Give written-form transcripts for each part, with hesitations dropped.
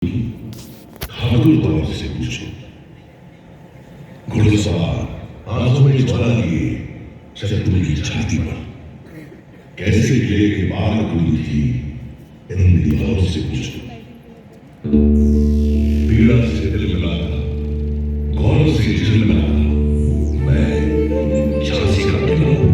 ठाकुर बाबू से पूछो। घुड़सवार आंखों में ज्वाला लिए शत्रु की छाती पर कैसे गिले के बाल कुली थी, इन दीवारों से पूछो। पीड़ा से दिल मिला था, गौरव से दिल मिला था, मैं झांसी का किला हूं।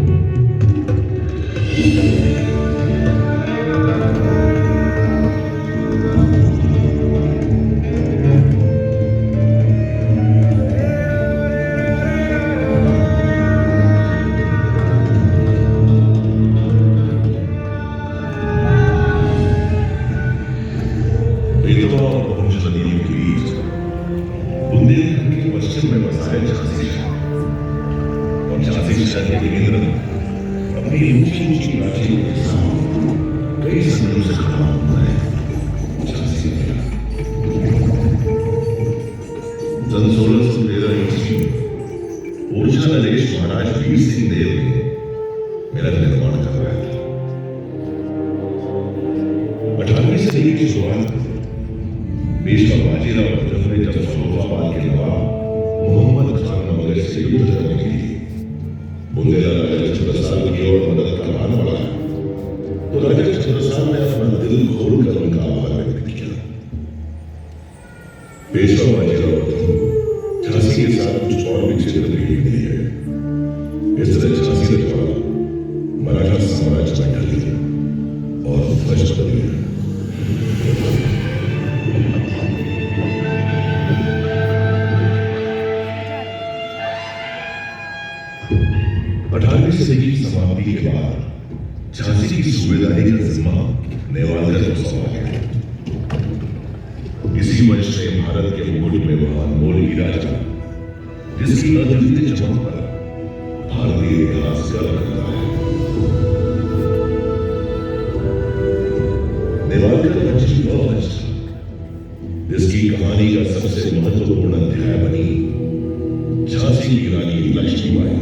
बेतवा और पहुंच नदियों के बीच बुंदेलखंड के पश्चिम में बसा है झांसी शहर। और झांसी शहर के केंद्र में अपनी ऊंची ऊंची प्राचीरों के साथ कई सदियों से खड़ा हुआ है झांसी का किला। सन 1613 ईस्वी में ओरछा नरेश महाराज वीर सिंह देव ने मेरा निर्माण करवाया था। 18वीं सदी की शुरुआत में पेशवा बाजीराव प्रथम ने जब फिरोजाबाद के नवाब मोहम्मद खान मगर से युद्ध करने के लिए बुंदेला राजा छत्रसाल की ओर मदद का आह्वान बढ़ाया, तो राजा छत्रसाल ने अपना दिल खोलकर उनका आभार व्यक्त किया। पेशवा बाजीराव प्रथम को झांसी के साथ कुछ और भी क्षेत्र भेंट मिली है। इस तरह झांसी रजवाड़ा मराठा साम्राज्य में ढल गया और ध्वज बदल गया। 18वीं सदी की समाप्ति के बाद झांसी की सूबेदारी का जिम्मा नेवालगढ़ को सौंपा गया। इसी वर्ष से भारत के मुकुट में वह अनमोल हीरा चला, जिसकी अद्वितीय चमक पर भारतीय इतिहास गर्व करता है। नेवालगढ़ पश्चिम वंश था, जिसकी कहानी का सबसे महत्वपूर्ण अध्याय बनी झांसी की रानी लक्ष्मीबाई,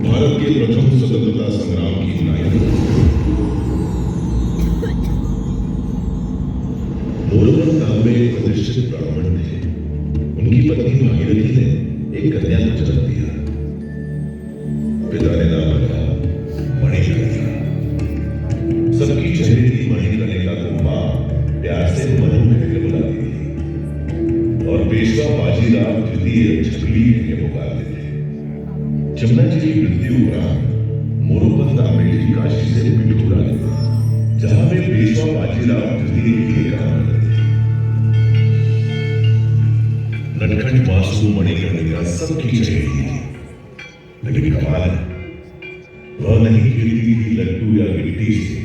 भारत के प्रथम स्वतंत्रता संग्राम की नायक। मोरबन गांव में एक प्रतिष्ठित ब्राह्मण थे। उनकी पत्नी भागीरथी ने एक कन्या को जन्म दिया। पिता ने नाम रखा मणिकर्णिका। सबकी चेहरे थी मणिकर्णिका को मां प्यार से मनु कहकर बुलाती थी और पेशवा बाजीराव द्वितीय छबीली के पुकारते थे। जमुना जी की मृत्यु उपरांत मोरोपंत दामे जी काशी से पिठूर आ गए, जहां वे पेशवा बाजीराव द्वितीय के लिए काम करते थे। नटखट वासु मणिकर्णिका सबकी चहेती थी, लेकिन कमाल है, वह नहीं खेलती थी लड्डू या गिट्टी से,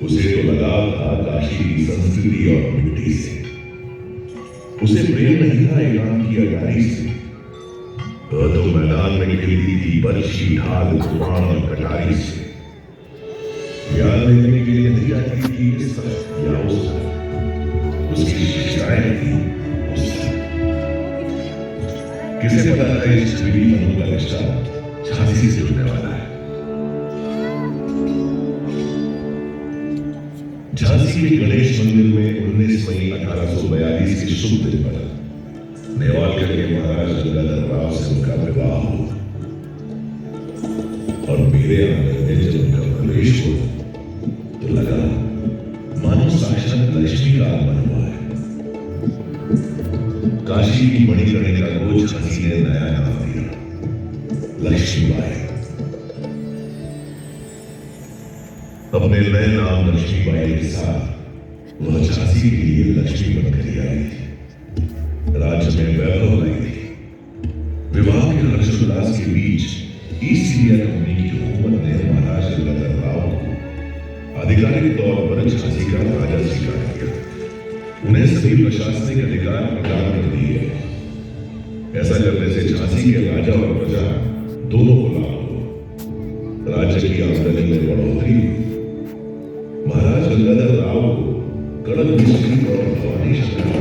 उसे तो लगाव था काशी की संस्कृति और मिट्टी से। उसे प्रेम नहीं था ईरान की अटारी से, तो मैदान में खेलती थी बर्छी ढाल कुरान और कटारी से। ज्ञान लेने के लिए नहीं आती थी इस तरफ या उस तरफ, उसकी शिक्षाएं थी उस तरफ। किसे पता था इस छबीली मनु का रिश्ता झांसी से जुड़ने वाला है। झांसी के गणेश मंदिर में 19 मई 1842 के शुभ दिन पर नेवालगढ़ के महाराज गंगाधर राव से उनका विवाह हुआ और मेरे आंगन में जब उनका प्रवेश हुआ तो लगा मानो साक्षात लक्ष्मी का आगमन हुआ है। काशी की मणिकर्णिका को झांसी ने नया नाम दिया, लक्ष्मीबाई। अपने नए नाम लक्ष्मीबाई के साथ वह झांसी के लिए लक्ष्मी बनकर ही आई थी। राज्य में वैभव लाई थी। विवाह के हर्षोल्लास के बीच ईस्ट इंडिया कंपनी की हुकूमत ने महाराज गंगाधर राव को आधिकारिक तौर पर झांसी का राजा स्वीकार किया। उन्हें सभी प्रशासनिक अधिकार प्रदान कर दिए। ऐसा करने से झांसी के राजा और प्रजा दोनों को लाभ हुआ। राज्य की आमदनी में बढ़ोतरी हुई। महाराज गंगाधर राव को कड़क निष्ठा और भवानी शंकर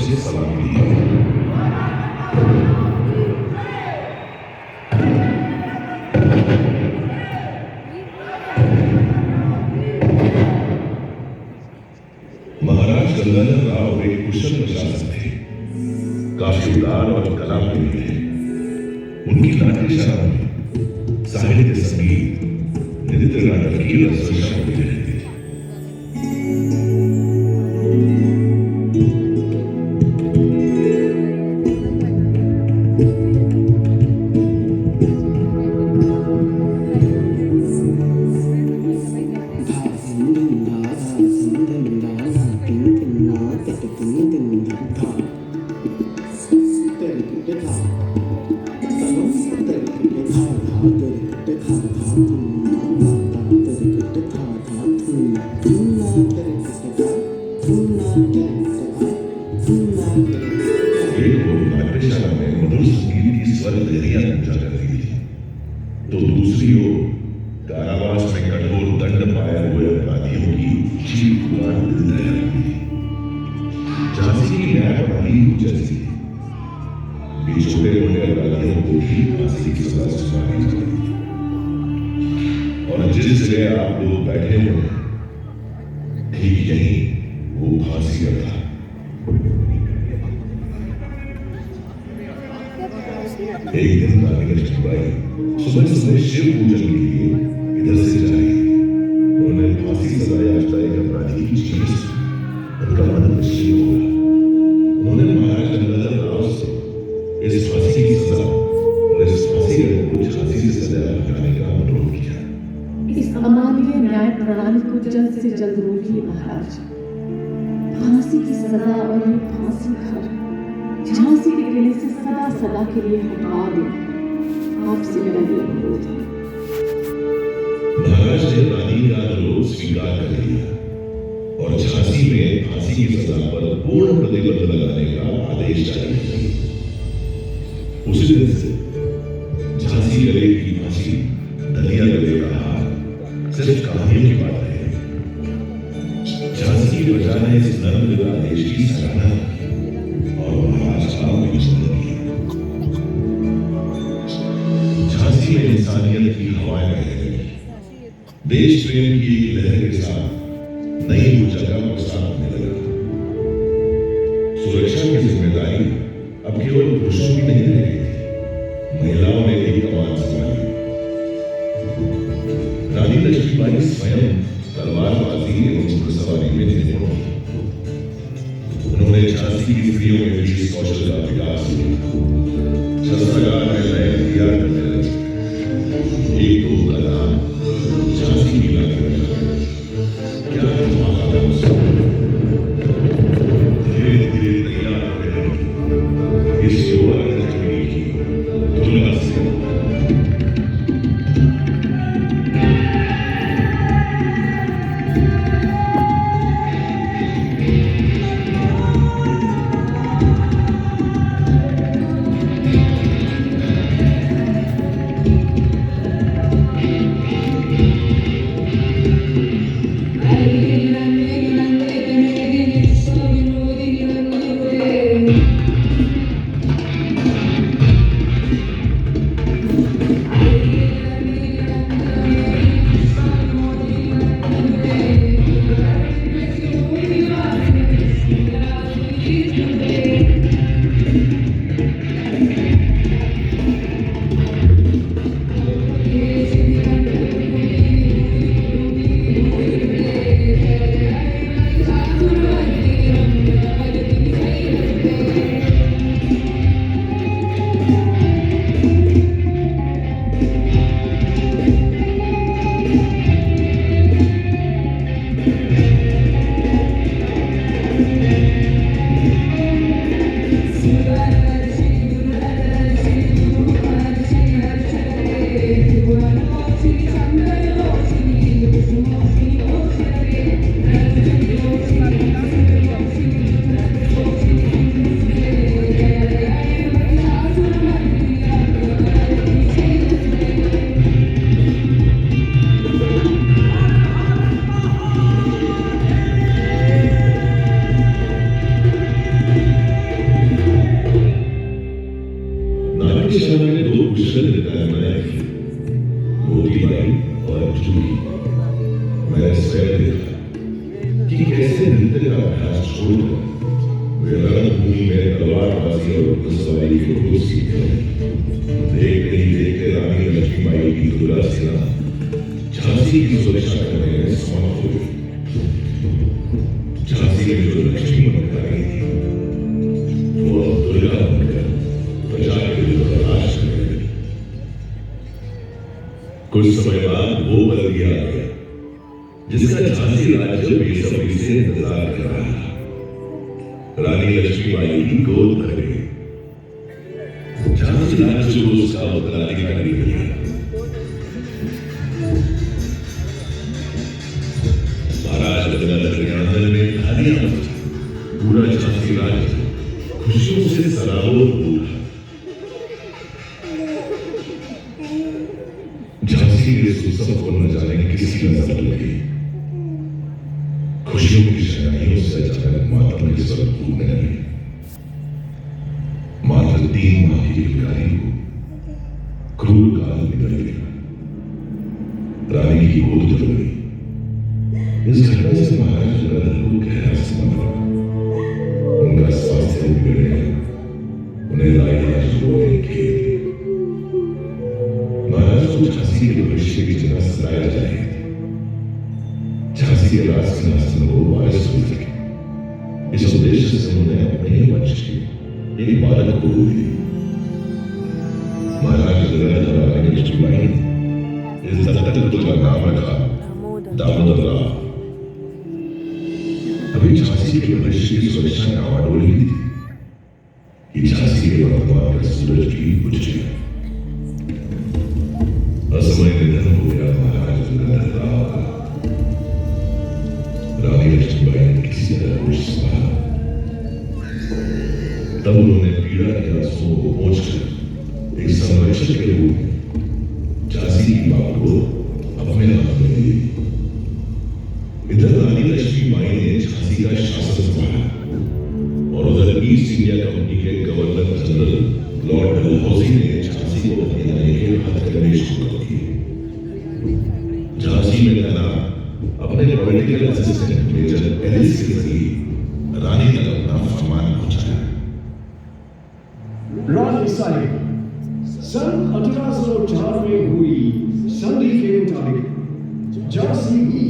से सलामी दी। महाराज गंगाधर गंगाधर राव एक कुशल प्रशासक थे, काफी उदार और कला प्रेमी थे। उनकी नाट्यशाला में साहित्य, संगीत, नृत्य, नाटक की रचना होती रहती थी। एक वो नाट्यशाला में मधुर संगीत की स्वर लहरियां गूंजा करती थी, तो दूसरी ओर कारावास में कठोर दंड पाए हुए अपराधियों की चीख पुकार दिल दहला करती थी। झांसी की न्याय प्रणाली कुछ ऐसी थी कि छोटे मोटे अपराधियों को भी फांसी की सजा सुनाई जाती थी, और जिस जगह आप लोग बैठे हुए हैं ठीक यही वो फांसी का था। एक दिन रानी लक्ष्मीबाई सुबह सुबह शिव पूजन के लिए इधर से जा रही। उन्होंने फांसी सजा याफ्ता एक अपराधी की चीख सुनी। उनका मन निश्चित हुआ। उन्होंने महाराज गंगाधर राव से इस फांसी की सजा और इस फांसी को झांसी से सजा लगाने का अनुरोध किया। इस अमानवीय न्याय प्रणाली को जल्द से जल्द रोकिए महाराज। फांसी की सजा और ये फांसी घर झांसी के किले से सदा सदा के लिए हटा दो। आपसे मेरा ये अनुरोध है। महाराज ने रानी का अनुरोध स्वीकार कर लिया और झांसी में फांसी की सजा पर पूर्ण प्रतिबंध लगाने का आदेश जारी किया। उसी दिन से झांसी गले की फांसी, दलिया गले का हार सिर्फ कहानियों की बात है। झांसी की प्रजा ने इस नर्म आदेश की सराहना की और महाराज का अभिनंदन किया। झांसी में इंसानियत की हवाएं बह गई। देश प्रेम की लहर के साथ नई ऊर्जा का प्रसार होने लगा। सुरक्षा की जिम्मेदारी अब केवल पुरुषों की नहीं रह गई थी, महिलाओं ने भी कमान संभाली। रानी लक्ष्मीबाई स्वयं तलवारबाजी एवं घुड़सवारी में निपुण थी। उन्होंने झांसी की स्त्रियों में भी इस कौशल का विकास किया। शस्त्रागार में नए हथियार करने लगे। एक दो का नाम झांसी की लाठी रखा गया। क्या धमाका था उस समय। धीरे धीरे तैयार होने लगी इस युवा लक्ष्मी की दुर्गा से। और घुड़सवारी को खूब सीख गए। देखते ही देखते रानी लक्ष्मीबाई की दुर्गा सेना झांसी की सुरक्षा करने में समर्थ हो गई। झांसी में जो लक्ष्मी बनकर आई थी वो अब दुर्गा बनकर प्रजा के दिल पर राज करने लगी। कुछ समय बाद वो बलदिया आ गया जिसका झांसी राज्य बेसब्री से इंतजार कर रहा था। रानी लक्ष्मीबाई की गोद भर गई। झांसी राज्य को उसका उत्तराधिकारी मिल गया। महाराज गंगाधर के आंगन में तालियां बजी। पूरा झांसी राज्य खुशियों से सराबोर हो उठा। झांसी के सुसम को न जाने किसी नजर लगी। खुशियों की शहनाइयों से अचानक मातम के स्वर फूटने लगे। मात्र 3 माह की भिखारी को क्रूर काल निकल गया। रानी की गोद जल गई। इस घटना से महाराज गंगाधर को गहरा सम्मान लगा। उनका स्वास्थ्य बिगड़ गया। उन्हें लाइलाज रोने की महाराज को झांसी के भविष्य की जगह सराया जाएगी। झांसी के राज सिंहासन को वारिस हो सके, इस उद्देश्य से उन्होंने अपने वंश के एक बालक को गोद दी। महाराज गंगाधर और रानी लक्ष्मीबाई ने इस दत्तक पुत्र का नाम रखा दामोदर राव। अभी झांसी के भविष्य की सुरक्षा नावाडोल ही थी कि झांसी के वर्तमान का सूरज भी बुझ गया। असमय निधन हो गया महाराज गंगाधर राव का। रानी लक्ष्मीबाई ने किसी तरह कुछ संभाला। तब उन्होंने पीड़ा के आंसुओं को पोंछकर एक संरक्षक के रूप में झांसी की बात को अपने हाथ में ली। इधर रानी लक्ष्मीबाई ने झांसी का शासन संभाला और उधर ईस्ट इंडिया कंपनी के गवर्नर जनरल लॉर्ड डलहौसी ने झांसी को अपने आने के हथकंडे शुरू कर दिए। झांसी में तैनात अपने पॉलिटिकल असिस्टेंट मेजर एलिस के जरिए रानी तक अपना फरमान पहुंचाया। रानी साहिब, सन 1804 में हुई संधि के मुताबिक झांसी भी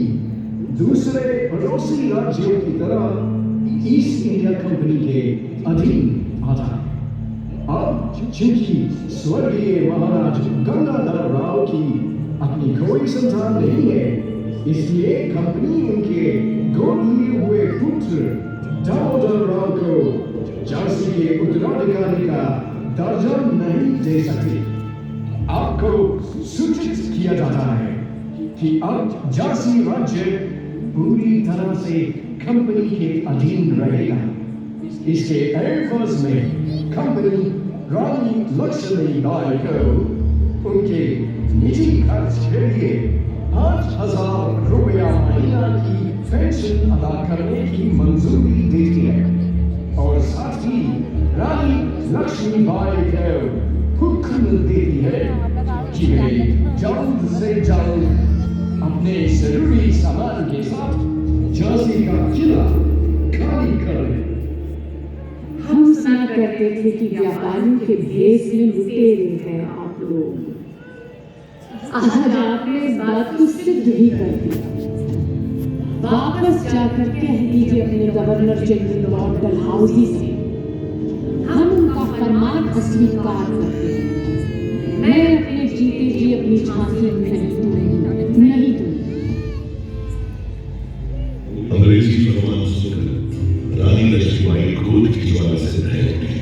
दूसरे पड़ोसी राज्यों की तरह ईस्ट इंडिया कंपनी के अधीन आता है। अब चूंकि स्वर्गीय महाराज गंगाधर राव की अपनी कोई संतान नहीं है, इसलिए कंपनी उनके गोद लिए हुए पुत्र दामोदर राव को झांसी के उत्तराधिकारी का दर्जा नहीं दे सकती। आपको सूचित किया जाता है कि अब झांसी राज्य पूरी तरह से कंपनी के अधीन रहेगा। इसके एयरफोर्स में कंपनी रानी लक्ष्मीबाई को उनके निजी खर्च के लिए 5,000 रुपया महीना की पेंशन अदा करने की मंजूरी देती है और साथ ही रानी लक्ष्मीबाई को हुक्म देती है कि वे जल्द से जल्द अपने जरूरी सामान के साथ झांसी का किला खाली करें। हम सुना करते थे कि व्यापारियों के भेष में लुटेरे हैं आप लोग। आज आपने इस बात को सिद्ध भी कर दिया। वापस जाकर कह दीजिए अपने गवर्नर जनरल लॉर्ड डलहौसी से हम उनका फरमान अस्वीकार करते हैं। मैं अपने जीते जी अपनी झांसी नहीं दूंगी, नहीं दूंगी। अंग्रेजी फरमान सुनकर रानी लक्ष्मीबाई क्रोध की ज्वाला से दहक उठी।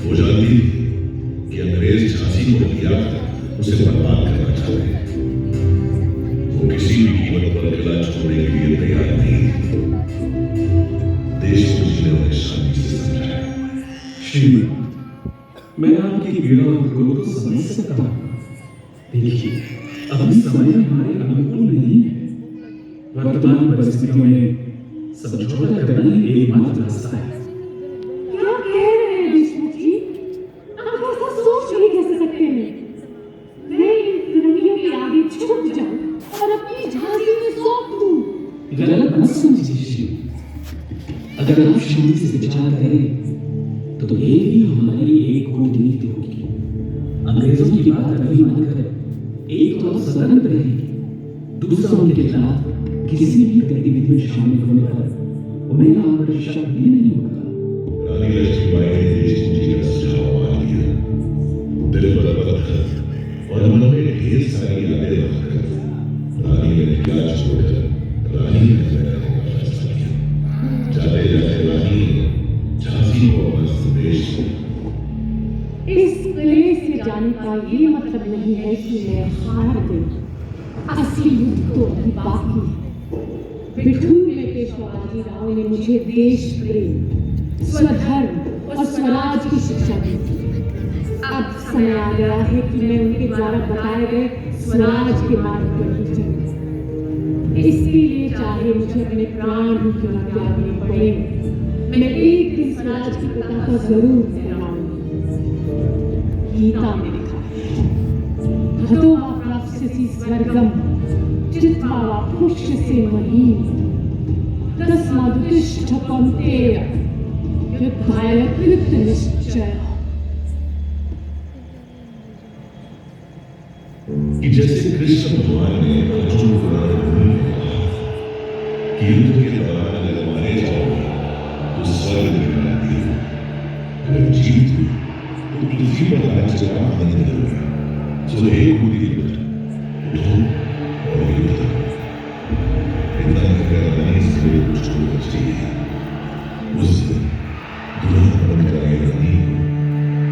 वो जानती थी कि अंग्रेज झांसी को हथिया कर उसे बर्बाद करना चाहते हैं। वो किसी भी कीमत पर किला छोड़ने के लिए तैयार नहीं थी। देश को जीने वाले शांति से समझाया। श्रीमान, मैं आपकी पीड़ा और क्रोध को समझ सकता हूँ। देखिए, अभी समय हमारे अनुकूल नहीं है। वर्तमान परिस्थितियों में समझौता करना ही एकमात्र रास्ता है। क्या कह रहे हैं देशमुख जी? आप ऐसा सोच नहीं कैसे सकते हैं? मैं इन फिरंगियों के आगे झुक जाऊं और अपनी झांसी में सौंप दूं। गलत मत समझिए श्री। अगर आप शांति से विचार करें तो तो ये भी हमारी एक कूटनीति होगी। अंग्रेजों की बात कभी न करें। एक तो स्वतंत्र रहेगी, दूसरा उनके खिलाफ किसी भी गतिविधि में शामिल होने पर उन्हें यहाँ पर शक भी नहीं होगा। रानी लक्ष्मीबाई ने देश को जीने का सुझाव मान लिया। दिल पर पत्थर और मन में ढेर सारी यादें रखकर रानी ने किला छोड़कर रानी में रहने का फैसला किया। जाते जाते रानी ने झांसी को अपना संदेश दिया। इस किले से जाने का ये मतलब नहीं है कि मैं हार गई। असली युद्ध तो अभी बाकी है। बिठूर में पेशवा बाजीराव ने मुझे देश प्रेम, स्वधर्म और स्वराज की शिक्षा दी थी। अब समय आ गया है कि मैं उनके द्वारा बताए गए स्वराज के मार्ग पर ही चलूं। इसके लिए चाहे मुझे अपने प्राण ही क्यों न त्यागने पड़े, मैं एक दिन स्वराज की पताका जरूर फहराऊंगी। गीता में लिखा है, हतो वा प्राप्स्यसि स्वर्गम जित्वा वा पुष्यसे महीम्, तस्मादुत्तिष्ठ कौन्तेय युद्धाय कृतनिश्चयः। कि जैसे कृष्ण भगवान ने अर्जुन को रणभूमि में कहा कि युद्ध के दौरान अगर मारे जाओगे तो स्वर्ग में मिला दियो, अगर जीत हुई तो पृथ्वी पर राज्य का आनंद करोगे। सो हे कुरुवंश, उठो और युद्ध करो। इतना कहकर रानी से कुछ बचती है। उस दिन दुल्हन बनकर आई रानी को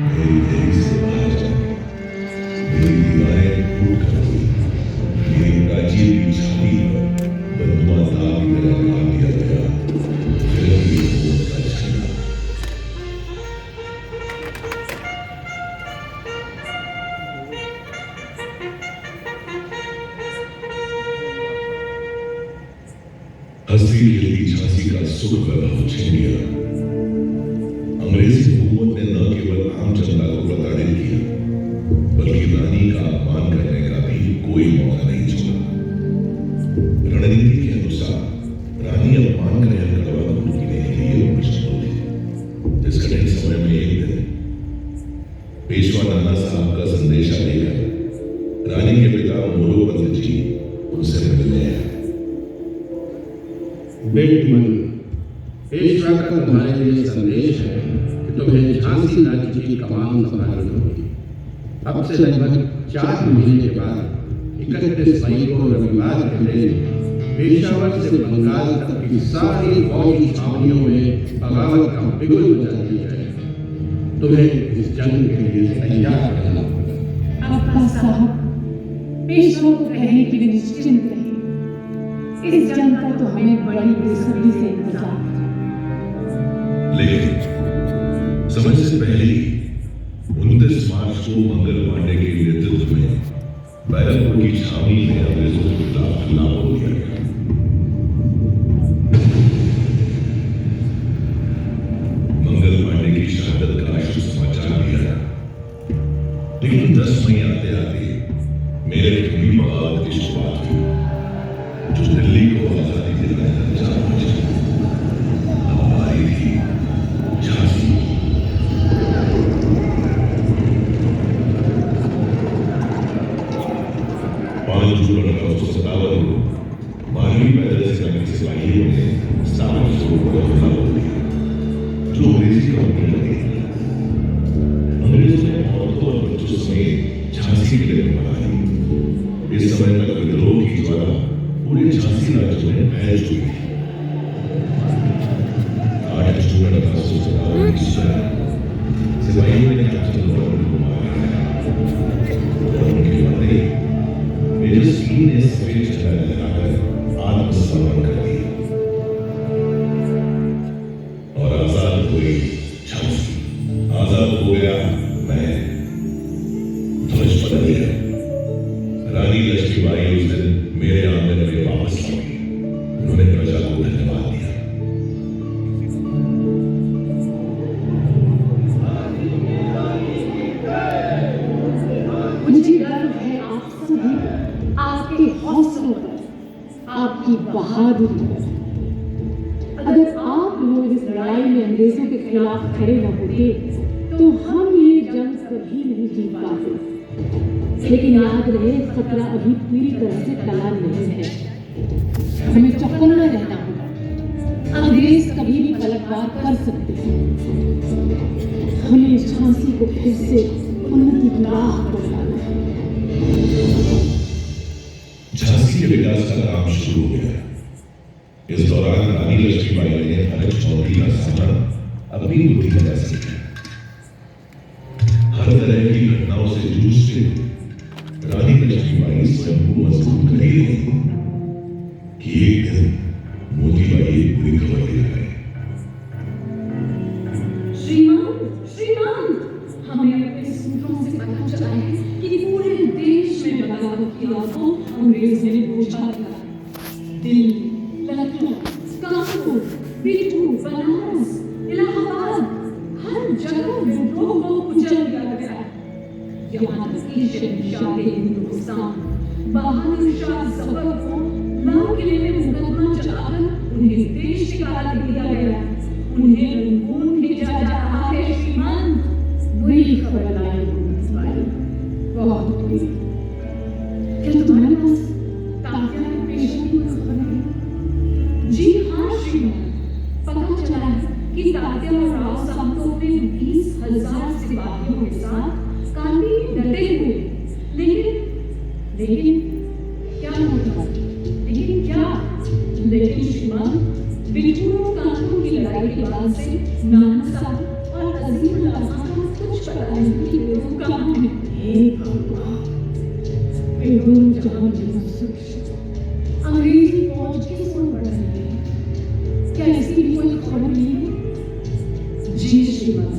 मेरी देवी से बाहर जाने, मेरी दीवारें फूट कर हुई, मेरी प्राचीर की छाती पर बंधुआ दाग की तरह काट दिया गया। फिर भी वो का झंडा। हंसी खेलती झांसी का सुख वैभव छीन लिया। अंग्रेजी हुकूमत ने न केवल आम जनता को प्रताड़ित किया, बल्कि रानी का अपमान करने का भी कोई मौका नहीं छोड़ा। रणनीति के अनुसार रानी अपमान का यह कड़वा दूर पीने के लिए मजबूर थी। इस कठिन समय में एक दिन पेशवा नाना साहब का संदेशा लेकर रानी के पिता मोरोपंत जी उनसे मिलने आए। बेटी मन, पेशवा का तुम्हारे लिए संदेश है कि तुम्हें झांसी राज्य की कमान संभालनी होगी। अब से लगभग 4 महीने के बाद 31 मई को रविवार के दिन पेशावर से बंगाल तक की सारी फौजी छावनियों में बगावत का बिगुल मचा दिया जाएगा। तुम्हें इस जंग के लिए तैयार रहना होगा। अब्बा साहब, पेशवा को कहें कि वे निश्चिंत रहे। इस जंग का तो हमें बड़ी बेसब्री से इंतजार था। लेकिन समय से पहले ही 29 मार्च को मंगल पांडे के नेतृत्व में बैरकपुर की छावनी में अंग्रेजों के खिलाफ हमला हो दिया गया। मंगल पांडे की शहादत का शुभ समाचार दिया, लेकिन 10 मई आते आते मेरे भी बगावत की शुरुआत हुई, जो दिल्ली को आजादी दिलाने तक जा पहुंची। अब हमारी थी झांसी। 5 जून 1857 को 12वीं पैदल सेना के सिपाहियों ने सावन सरोवर पर हमला बोल दिया, जो अंग्रेजी कंपनी लगी। अंग्रेजों ने औरतों और बच्चों समेत झांसी किले में बना दी। इस समय तक विद्रोह की ज्वाला पूरे झांसी राज्य में फैल चुकी थी। 8 जून 1857 की सुबह सिपाहियों ने कैप्टन रॉबर्ट को मारा और उनके बदले मेजर सी ने सफेद झंडा लहराकर आत्मसमर्पण कर दिया और आजाद हुई झांसी। आजाद हो गया मैं, ध्वज बदल गया। रानी लक्ष्मीबाई उस दिन मेरे आंगन में वापस लौटी। उन्होंने प्रजा को धन्यवाद दिया। मुझे गर्व है आप सभी पर, आपके हौसलों पर, आपकी बहादुरी पर। अगर आप लोग इस लड़ाई में अंग्रेजों के खिलाफ खड़े न होते तो हम ये जंग कभी नहीं जीत पाते। लेकिन याद रहे, खतरा अभी पूरी तरह से टला नहीं है। हमें चौकन्ना रहना होगा। अंग्रेज कभी भी पलटवार कर सकते हैं। हमें झांसी को फिर से उन्नति की राह पर लाना है। झांसी के विकास का काम शुरू हो गया। इस दौरान रानी लक्ष्मीबाई ने हर चुनौती का सामना अपनी बुद्धि लगा सकी। हर तरह की घटनाओं से जूझते रानी लक्ष्मीबाई स्वयं को मजबूत कर ही रही कि एक दिन मोतीबाई एक बुरी खबर ले आए। श्रीमान, हमें अपने सूत्रों से पता चला है कि पूरे देश में बगावत की आगों अंग्रेजों ने बुझा दिया। दिल्ली, लखनऊ, कानपुर, बिठूर, बनारस, इलाहाबाद, हर जगह विद्रोह को कुचल दिया गया। यहाँ तक कि शहंशाह हिंदुस्तान बहादुर शाह जफर को लाल किले में मुकदमा चलाकर उन्हें देश निकाल दिया गया। उन्हें रंगून भेजा जा रहा है। श्रीमान, वही खबर आई बहुत बुरी। क्या तुम्हारे पास तात्या पेशे की खबर है? जी हाँ श्रीमान, पता चला है कि तात्या और राव साहब तो अपने 20,000 सिपाहियों के साथ काफी डटे हुए। लेकिन क्या होता? लेकिन क्या? लेकिन श्रीमान, बिठूर और कानपुर की लड़ाई के बाद से नाना साहब और अजीमुल्लाह खान को कुछ पता नहीं कि वो कहाँ हैं। हे भगवान, वे दोनों जहां सुरक्षित। अंग्रेजी फौज किस ओर बढ़ रही है? क्या इसकी भी कोई खबर नहीं है? जी श्रीमान,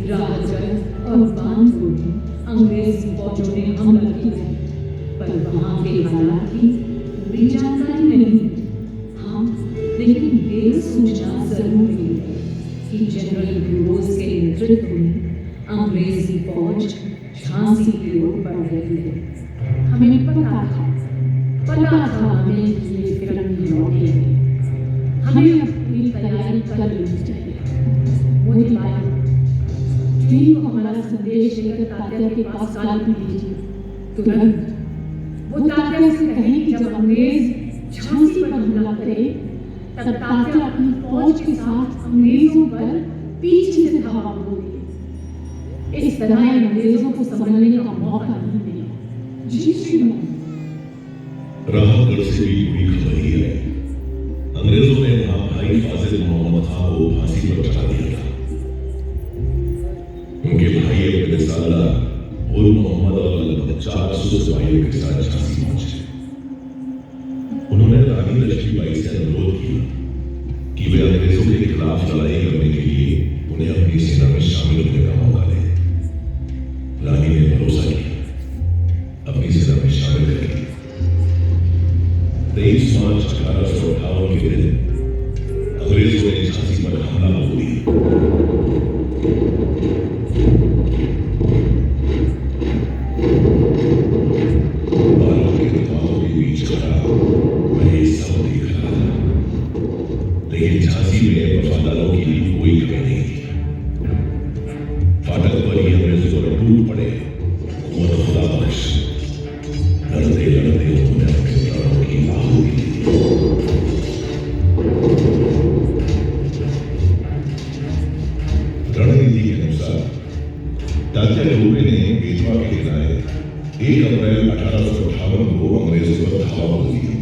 राजगढ़ और बानपुर में अंग्रेजी फौजों ने हमला किया, पर वहां के हालात की पूरी जानकारी नहीं। हाँ, लेकिन ये सूचना जरूर मिली है कि जनरल ब्यूरोज के नेतृत्व में अंग्रेजी फौज झांसी की ओर बढ़ रही है। हमें पता था हमें ये फिल्म लौटेगी। हमें अपनी तैयारी कर लेनी चाहिए। वही बात, टीम को हमारा संदेश लेकर तात्या के पास काल भेजिए। तुरंत वो तात्या से कहें कि जब अंग्रेज झांसी पर हमला करे तब तात्या अपनी फौज के साथ अंग्रेजों पर पीछे से धावा बोले। इस तरह अंग्रेजों को समझने का मौका नहीं मिला। जी श्रीमान। राहगढ़ से भी बुरी खबर ही है। अंग्रेजों ने वहां भाई फाजिल मोहम्मद खान को फांसी पर चढ़ा दिया था। उनके भाई अपने साला गुल मोहम्मद और लगभग 400 सिपाहियों के साथ झांसी पहुंचे। उन्होंने रानी लक्ष्मीबाई से अनुरोध किया कि वे अंग्रेजों के खिलाफ लड़ाई करने के लिए उन्हें अपनी सेना में शामिल होने का मौका दें। रानी ने भरोसा किया, अपनी सेना में शामिल कर लिया। 23 मार्च 1858 के दिन अंग्रेजों ने झांसी पर हमला बोल दिया। बालों के दबाव के बीच खड़ा मैं ये सब देख रहा था, लेकिन झांसी में वफादारों की कोई कमी नहीं थी। फाटक पर ही अंग्रेजों पर टूट पड़े। खुदा बख्श, लड़ते लड़ते उन्होंने अपने प्राणों की आहुति दी। रणनीति के अनुसार तात्या टोपे ने बेतवा के किनारे 1 अप्रैल 1858 को अंग्रेजों पर धावा बोल दिया,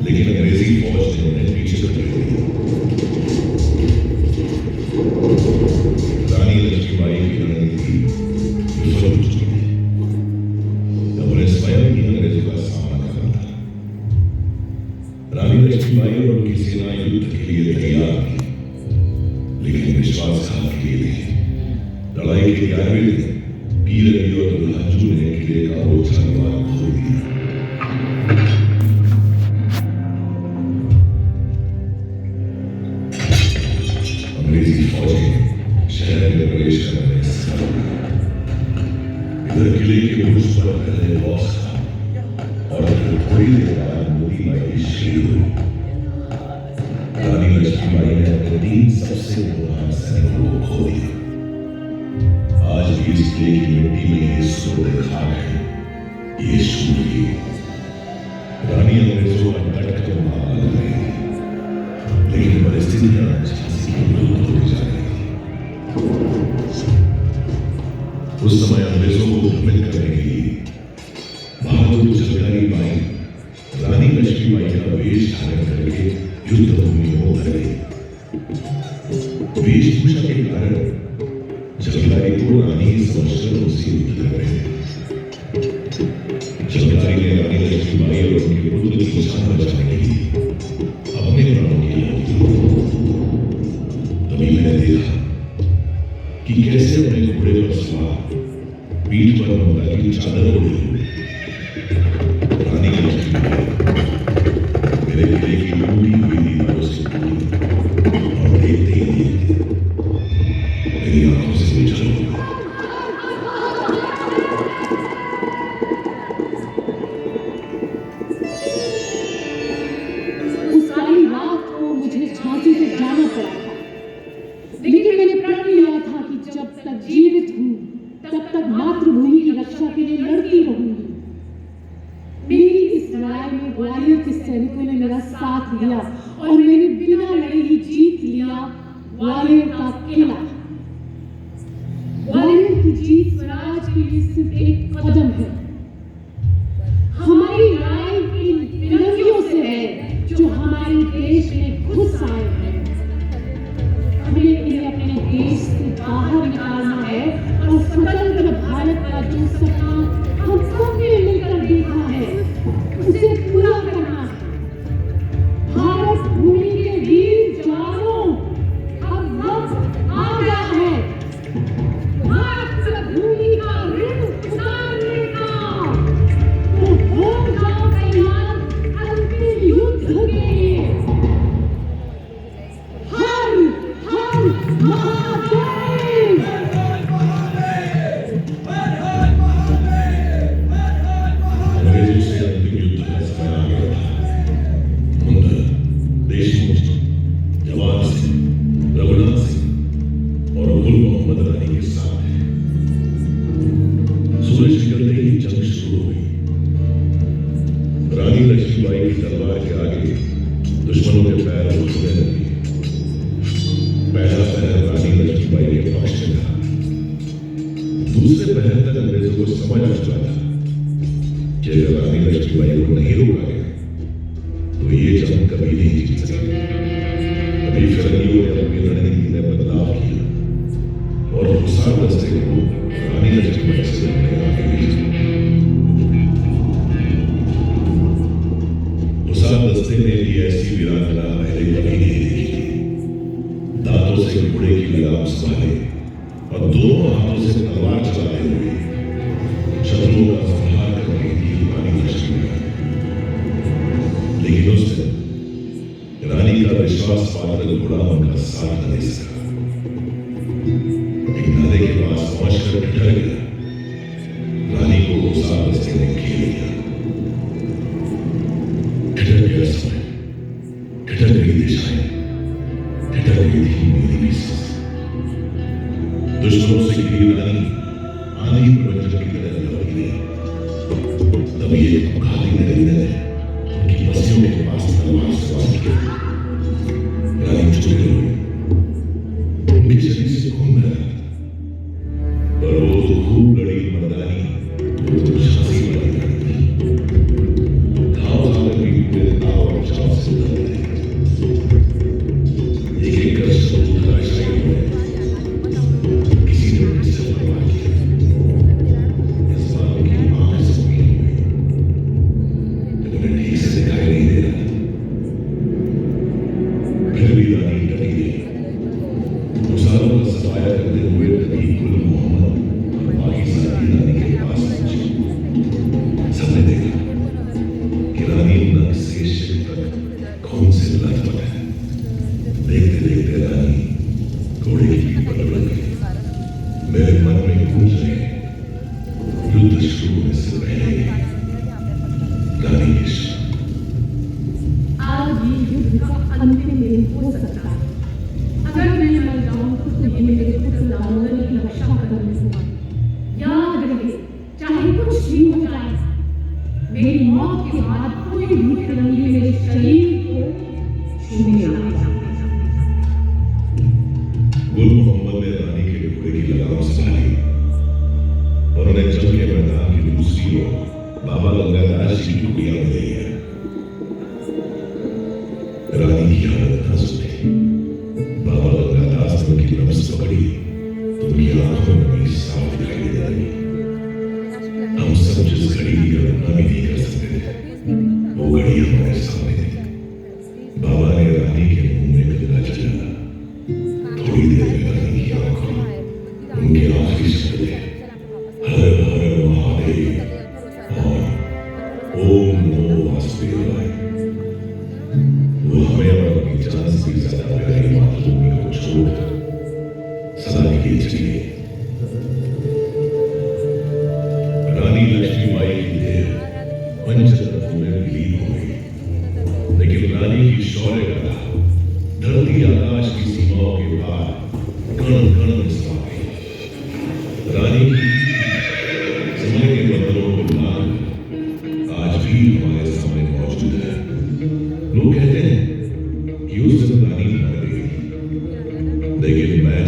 लेकिन अंग्रेजी फौज ने उन्हें पीछे धकेल दिया। रानी लक्ष्मीबाई की रणनीति विफल हो चुकी थी। अब उन्हें स्वयं ही अंग्रेजों का सामना करना था। रानी लक्ष्मीबाई और उनकी सेना युद्ध के लिए तैयार थी, लेकिन विश्वासघात किए थे। लड़ाई के 11वें दिन पीर अली और दुल्हाजू ने किले का ओछा द्वार खोल दिया। अंग्रेजी फौजें शहर में प्रवेश करने से इधर किले के बुर्ज पर पहले बॉस था और थोड़ी देर बाद मोतीबाई शहीद हुई। रानी लक्ष्मीबाई ने अपने 3 सबसे से होनहार सैनिकों को खो दिया। आज भी इस किले की मिट्टी में ये सुपुर्द खाक है, ये शूर की रानी अंग्रेजों का डट कर मुकाबला कर रही थी, लेकिन परिस्थितियां झांसी के विरुद्ध होती जा रही थी। उस समय अंग्रेजों को भ्रमित करने के लिए बहादुर जगदारी बाई रानी लक्ष्मीबाई का वेश धारण करके युद्ध भूमि में उतर गई। वेशभूषा के कारण जगदारी को रानी समझकर उनसे युद्ध कर रहे थे। जगदारी ने रानी लक्ष्मीबाई और उनके पुत्र की जान बचाने के लिए अपने प्राणों की आहुति दी। तभी मैंने देखा कि कैसे अपने घोड़े पर सवार पीठ पर ममता की चादर ओढ़े हुए रानी लक्ष्मीबाई मेरे किले की टूटी हुई दीवारों से गुजरी और देखते ही देखते मेरी आंखों से ओझल हो गई। उस काली रात को मुझे झांसी से जाना पड़ा था, लेकिन मैंने प्रण लिया था कि जब तक जीवित हूँ तब तक मातृभूमि की रक्षा के लिए लड़ती रहूंगी। मेरी इस लड़ाई में ग्वालियर के सैनिकों ने मेरा साथ दिया और मैंने बिना लड़े ही जीत लिया ग्वालियर का किला। ग्वालियर की जीत स्वराज के लिए सिर्फ एक कदम है। हमारी लड़ाई इन फिरंगियों से है जो हमारे देश में घुस आए हैं। हमें इन्हें अपने देश से बाहर निकालना है और स्वतंत्र भारत का जो सपना हम सबने मिलकर देखा है उसे पूरा करना है। भारत भूमि के वीर जवानों, अब वक्त आ गया है मातृभूमि का ऋण उतारने का। तो हो जाओ तैयार अंतिम युद्ध के लिए। हर हर महादेव। अंग्रेजों से अंतिम युद्ध का समय आ गया था। मुंदर, देशमुख, जवान सिंह, रघुनाथ सिंह और गुल मोहम्मद रानी के साथ सूरज निकलते ही जंग शुरू हुई। रानी लक्ष्मीबाई की तलवार के आगे दुश्मनों के पैर उठने लगे। पहला पहर रानी लक्ष्मीबाई के पक्ष में था। दूसरे पहर तक अंग्रेजों को समझ आ चुका था कि अगर रानी लक्ष्मीबाई को नहीं रोका गया तो ये जंग कभी नहीं जीत सकेगी। तभी फिरंगियों ने अपनी रणनीति में बदलाव किया और हुसार दस्ते को रानी लक्ष्मीबाई से लड़ने आगे भेजा। हुसार दस्ते ने भी ऐसी वीरांगना पहले कभी नहीं देखी थी। दांतों से घोड़े की लगाम संभाले और दोनों हाथों से तलवार चलाते हुए शत्रुओं का संहार करने की रानी लक्ष्मीबाई। लेकिन उस दिन रानी का विश्वास पात्र घोड़ा उनका साथ न दे सका। एक नाले के पास पहुंचकर ठहर गया। रानी को हुसार दस्ते ने घेर लिया। ठहर गया समय, ठहर गई दिशाएं, ठहर गई थी मेरी भी सांस। दुश्मनों से घिरी रानी आंधी प्रबंधक की तरह लौटी गई। तभी एक घाती नगरीने ने उनकी बस्तियों के पास तलवार सवार की। रानी चुप हुई। उनके शरीर से खून बह रहा था, पर वो तो खूब लड़ी मर्दानी वो झांसी वाली रानी थी। घाव खाकर भी पूरे ताव और चाव से उतर थे। एक एक कर शत्रु धराशायी हुए। किसी ने उनके सिर पर वार किया। इस बार उनकी आंख सूखी हुई, उन्हें ठीक से दिखाई नहीं दे रहा। फिर भी रानी डटी रही। हुसारों का सफाया करते हुए कभी गुल मोहम्मद और बाकी साथी रानी के पास पहुंचे। सबने देखा कि रानी नक से शिर तक खून से लथपथ है। देखते देखते रानी घोड़े की पीठ पर लुढ़क गई। मेरे मन में गूंज रहे युद्ध शुरू होने से पहले रानी के शब्द। आज ये युद्ध का अंतिम दिन हो सकता है अगर मैंने ने रानी के घोड़े की लगाम संभाली और उन्हें जंग के मैदान की दूसरी ओर बाबा गंगादास जी की कुटिया में ले गया। रानी की हालत नाजुक थी। बाबा गंगादास ने उनकी नब्ज पकड़ी तो उनकी आंखों में भी साफ दिखाई देने लगी। हम सब जिस घड़ी की कल्पना भी नहीं कर सकते थे वो घड़ी हमारे सामने थी। बाबा ने रानी के मुंह में गंगा चला। थोड़ी देर में रानी की आंखों उनके आखिरी शब्द हर हर महादेव और ओम नमो वासुदेवाय। वो हमें और अपनी जान से भी ज्यादा प्यारी मातृभूमि को छोड़कर सदा के लिए चली गई। रानी लक्ष्मीबाई की देह पंचतत्वों में विलीन हो गई, लेकिन रानी की शौर्य गाथा धरती आकाश की सीमाओं के पार कण कण में समा गई। रानी की समय के बंधनों को लांघकर आज भी हमारे सामने मौजूद है। लोग कहते हैं कि उस दिन रानी मर गई, लेकिन मैं